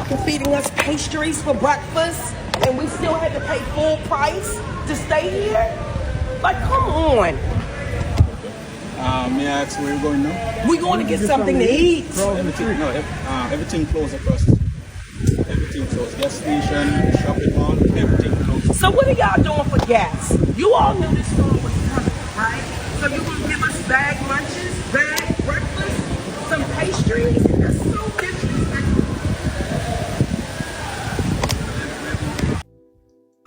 for feeding us pastries for breakfast, and we still had to pay full price to stay here? Like, come on. May I ask where you're going now? We're going to get something to eat. Everything closed across the street. Everything closed. Gas station, shopping mall, everything closed. So what are y'all doing for gas? You all knew this storm was coming, right? So you're going to give us bag lunches, bag breakfast, some pastries? That's so disrespectful.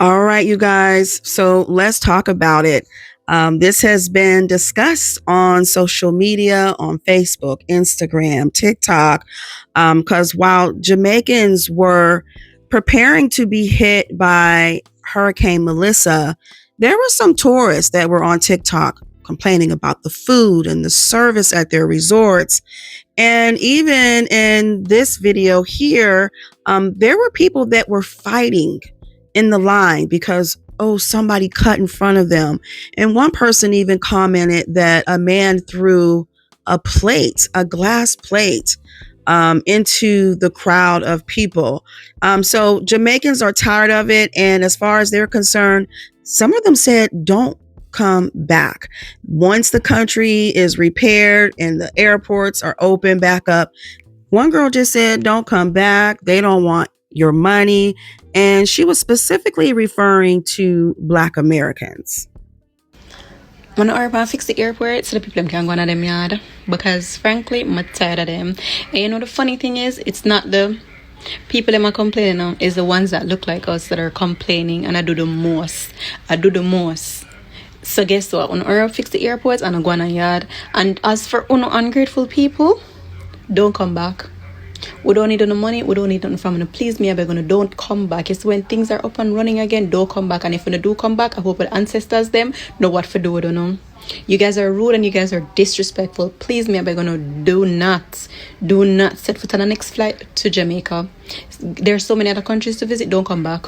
All right, you guys. So let's talk about it. This has been discussed on social media, on Facebook, Instagram, TikTok, because while Jamaicans were preparing to be hit by Hurricane Melissa, there were some tourists that were on TikTok complaining about the food and the service at their resorts. And even in this video here, there were people that were fighting in the line because, oh, somebody cut in front of them. And one person even commented that a man threw a glass plate, into the crowd of people. So Jamaicans are tired of it. And as far as they're concerned, some of them said, don't come back. Once the country is repaired and the airports are open back up, one girl just said, don't come back. They don't want your money. And she was specifically referring to Black Americans. When I fix the airport so the people can go on them yard, because frankly I'm tired of them. And you know the funny thing is, it's not the people that are complaining now, it's the ones that look like us that are complaining, and I do the most. So guess what? When I fix the airports and I go on a yard, and as for ungrateful people, don't come back. We don't need no money. We don't need nothing from you. Please, me, I beg you, don't come back. It's when things are up and running again, don't come back. And if you do come back, I hope the ancestors them know what to do with you. You guys are rude and you guys are disrespectful. Please, me, I beg you, do not set foot on the next flight to Jamaica. There's so many other countries to visit. Don't come back.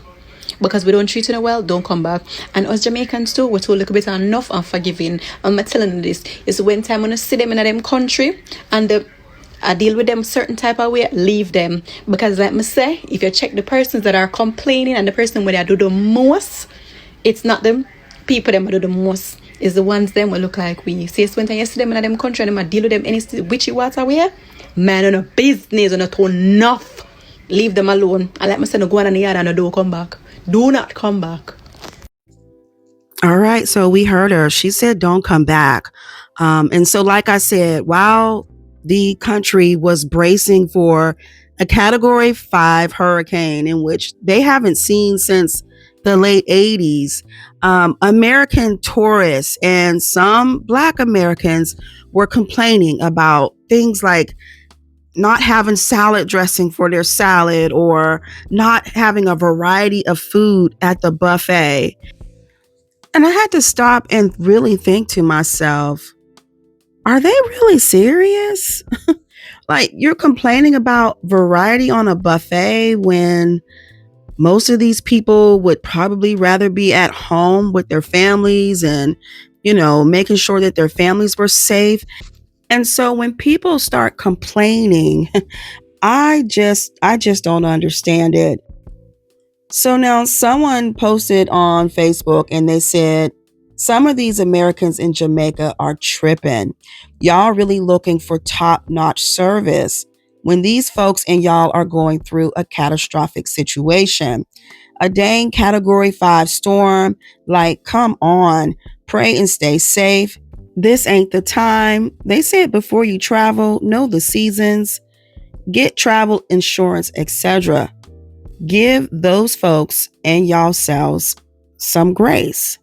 Because we don't treat you well, don't come back. And us Jamaicans too, we're too a little bit enough and forgiving. I'm telling you this. It's when time when you see them in them country and I deal with them certain type of way, leave them. Because like me say, if you check the persons that are complaining and the person where they do the most, it's not them people them do the most. It's the ones them will look like we. See, it's when time you see them in them country and them deal with them any witchy water way, man on a business on a to enough. Leave them alone. And like me say, no go on in the yard and don't come back. Do not come back. All right, so we heard her. She said, don't come back. And so, like I said, while the country was bracing for a Category 5 hurricane, in which they haven't seen since the late 80s, American tourists and some Black Americans were complaining about things like not having salad dressing for their salad or not having a variety of food at the buffet. And I had to stop and really think to myself, are they really serious? Like, you're complaining about variety on a buffet when most of these people would probably rather be at home with their families and, making sure that their families were safe. And so when people start complaining, I just don't understand it. So now someone posted on Facebook and they said, some of these Americans in Jamaica are tripping. Y'all really looking for top-notch service when these folks and y'all are going through a catastrophic situation. A dang Category 5 storm. Like, come on. Pray and stay safe. This ain't the time. They said before you travel, know the seasons, get travel insurance, etc. Give those folks and y'all selves some grace.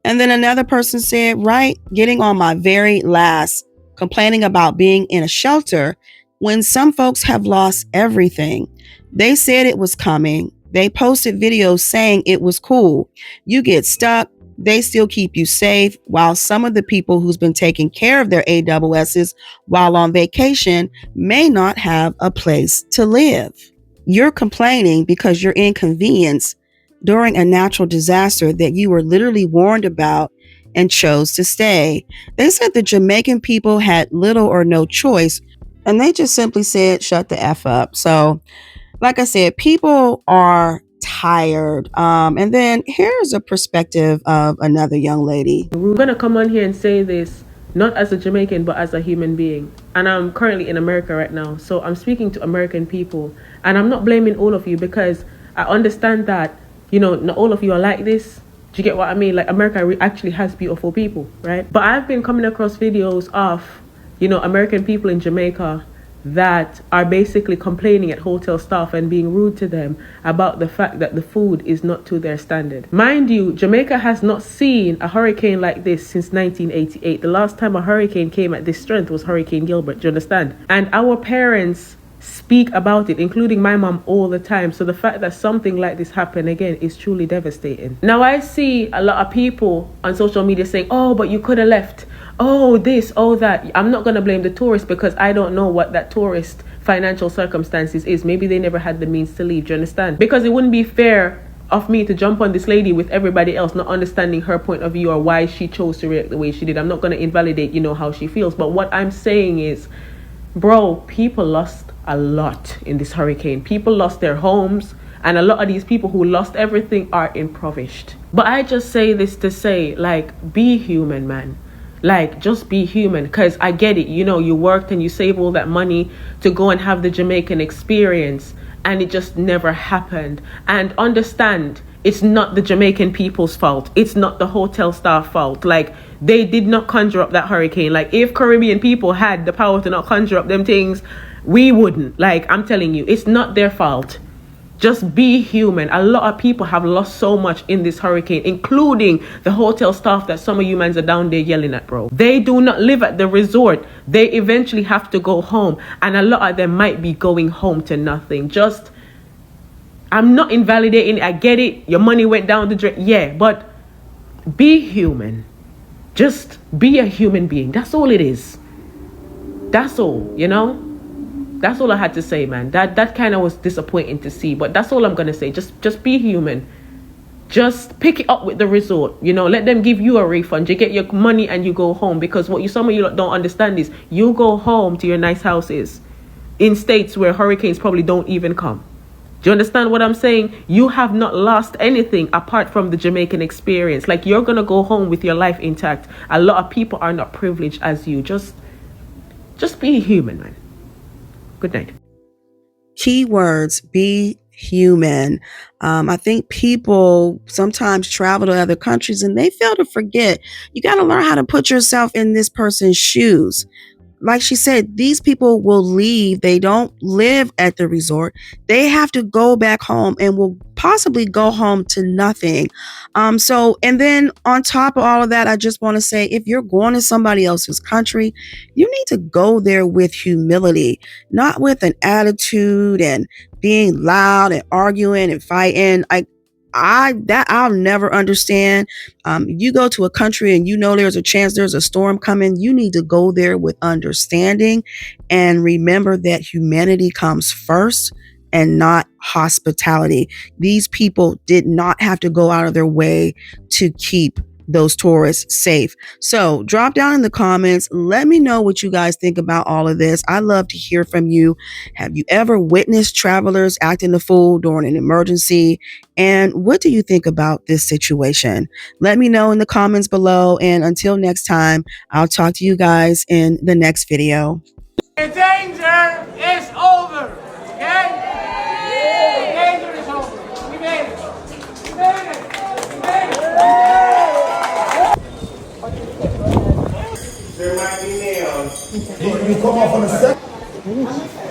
And then another person said, right, getting on my very last, complaining about being in a shelter when some folks have lost everything. They said it was coming. They posted videos saying it was cool. You get stuck. They still keep you safe, while some of the people who's been taking care of their AWSs while on vacation may not have a place to live. You're complaining because you're inconvenienced during a natural disaster that you were literally warned about and chose to stay. They said the Jamaican people had little or no choice, and they just simply said, shut the F up. So like I said, people are tired. And then here's a perspective of another young lady. We're gonna come on here and say this not as a Jamaican but as a human being. And I'm currently in America right now, so I'm speaking to American people, and I'm not blaming all of you because I understand that not all of you are like this. Do you get what I mean? Like America actually has beautiful people, right? But I've been coming across videos of American people in Jamaica that are basically complaining at hotel staff and being rude to them about the fact that the food is not to their standard. Mind you, Jamaica has not seen a hurricane like this since 1988. The last time a hurricane came at this strength was Hurricane Gilbert, do you understand? And our parents speak about it, including my mom, all the time. So the fact that something like this happened again is truly devastating. Now I see a lot of people on social media saying, oh, but you could have left. Oh, this, oh, that. I'm not going to blame the tourist because I don't know what that tourist financial circumstances is. Maybe they never had the means to leave. Do you understand? Because it wouldn't be fair of me to jump on this lady with everybody else not understanding her point of view or why she chose to react the way she did. I'm not going to invalidate, how she feels. But what I'm saying is, bro, people lost a lot in this hurricane. People lost their homes, and a lot of these people who lost everything are impoverished. But I just say this to say, be human, man. Just be human, because I get it. You worked and you saved all that money to go and have the Jamaican experience, and it just never happened. And understand, it's not the Jamaican people's fault. It's not the hotel staff fault. They did not conjure up that hurricane. If Caribbean people had the power to not conjure up them things, we wouldn't. I'm telling you, it's not their fault. Just be human. A lot of people have lost so much in this hurricane, including the hotel staff that some of you mans are down there yelling at, bro. They do not live at the resort. They eventually have to go home, and a lot of them might be going home to nothing. I'm not invalidating it. I get it. Your money went down the drain. Yeah, but be human. Just be a human being. That's all it is. That's all, That's all I had to say, man. That kind of was disappointing to see, but that's all I'm going to say. Just be human. Just pick it up with the resort. Let them give you a refund. You get your money and you go home, because what some of you don't understand is you go home to your nice houses in states where hurricanes probably don't even come. Do you understand what I'm saying? You have not lost anything apart from the Jamaican experience. You're going to go home with your life intact. A lot of people are not privileged as you. Just be human, man. Good night. Keywords: be human. I think people sometimes travel to other countries and they fail to forget, you got to learn how to put yourself in this person's shoes. Like she said, these people will leave. They don't live at the resort. They have to go back home and will possibly go home to nothing. And then on top of all of that, I just want to say, if you're going to somebody else's country, you need to go there with humility, not with an attitude and being loud and arguing and fighting. I'll never understand. You go to a country and there's a chance there's a storm coming. You need to go there with understanding and remember that humanity comes first and not hospitality. These people did not have to go out of their way to keep those tourists safe. So drop down in the comments. Let me know what you guys think about all of this. I love to hear from you. Have you ever witnessed travelers acting a fool during an emergency? And what do you think about this situation? Let me know in the comments below. And until next time, I'll talk to you guys in the next video. The danger is over. Okay? The danger is over. We made it. We made it. We made it. There might be nails. You come off on the second.